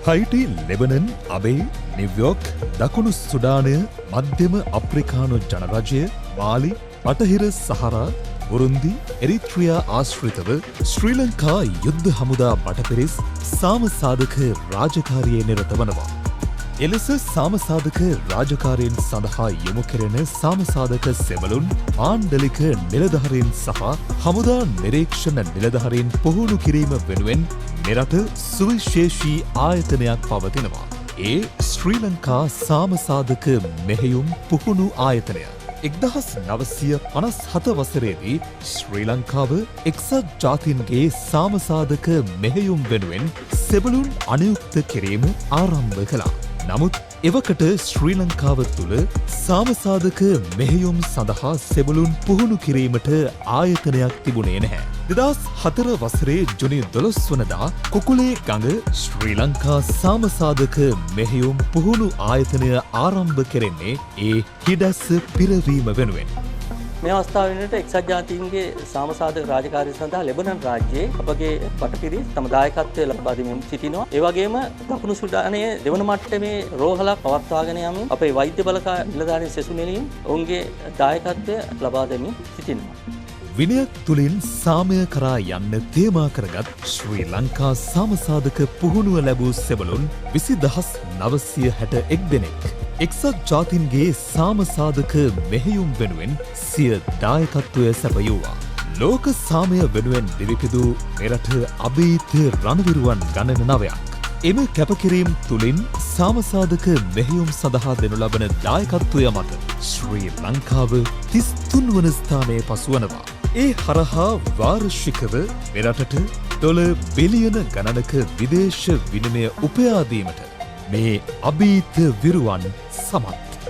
හයිටි, Lebanon, අබේ, New York, දකුණු සුඩානය, මධ්‍යම අප්‍රිකානු ජනරජය, මාලි, බටහිර සහරා, බුරුන්දි, එරිත්‍රියා ආශ්‍රිතව ශ්‍රී ලංකා යුද්ධ හමුදා බටපිරිස් සාමසාධක රාජකාරියේ නිරත වනවා. එලෙස සාමසාධක රාජකාරීන් සඳහා යොමු කෙරෙන සාමසාධක සෙවලුන්, මාණ්ඩලික නිලධාරීන් සහ හමුදා නිරීක්ෂණ නිලධාරීන් පුහුණු කිරීම වෙනුවෙන් මෙරට සුවිශේෂී ආයතනයක් පවතිනවා. ඒ ශ්‍රී ලංකා සාමසාධක මෙහෙයුම් පුහුණු ආයතනය. 1957 වසරේදී ශ්‍රී ලංකාව එක්සත් ජාතීන්ගේ සාමසාධක මෙහෙයුම් වෙනුවෙන් සෙබළුන් අනුයුක්ත කිරීම ආරම්භ කළා. නමුත් එවකට ශ්‍රී ලංකාව තුළ සාමසාධක මෙහෙයුම් සඳහා සෙබළුන් පුහුණු කිරීමට ආයතනයක් තිබුණේ නැහැ. 2004 වසරේ ජුනි 12 වනදා කුකුලේ ගඟ ශ්‍රී ලංකා සාමසාධක මෙහෙයුම් පුහුණු ආයතනය ආරම්භ කෙරෙන්නේ ඒ හිඩැස්ස පිරවීම වෙනුවෙන්. මේ අවස්ථාව වෙනට එක්සත් ජාතීන්ගේ සාමසාධක රාජකාරිය සඳහා ලෙබනන් රාජ්‍යයේ අපගේ බටපිරිස් තම දායකත්වය ලබා දෙමින් සිටිනවා. ඒ වගේම දකුණු සුඩානයේ දෙවන මට්ටමේ රෝහලක් පවත්වාගෙන යමින් අපේ වෛද්‍ය බලකා නිලධාරීන් සෙසු නෙලීම් ඔවුන්ගේ දායකත්වය ලබා දෙමින් සිටිනවා. විනයක් තුළින් සාමය කරා යන්න තේමා කරගත් ශ්‍රී ලංකා සාමසාධක පුහුණුව ලැබූ සෙබළුන් 20961 දෙනෙක් එක්සත් ජාතීන්ගේ සාමසාධක මෙහෙයුම් වෙනුවෙන් සිය දායකත්වය සැපයුවා. ලෝක සාමය වෙනුවෙන් දිවිපිදූ මෙරට අභීත රණවිරුවන් ගණන 9ක්. එම කැපකිරීම් තුළින් සාමසාධක මෙහෙයුම් සඳහා දෙනු ලබන දායකත්වය මත ශ්‍රී ලංකාව 33 වන ස්ථානයේ පසුවනවා. ඒ හරහා වාර්ෂිකව මෙරටට ඩොලර් බිලියන ගණනක විදේශ විනිමය උපයාදීමට මේ අභීත විරුවන් සමත්.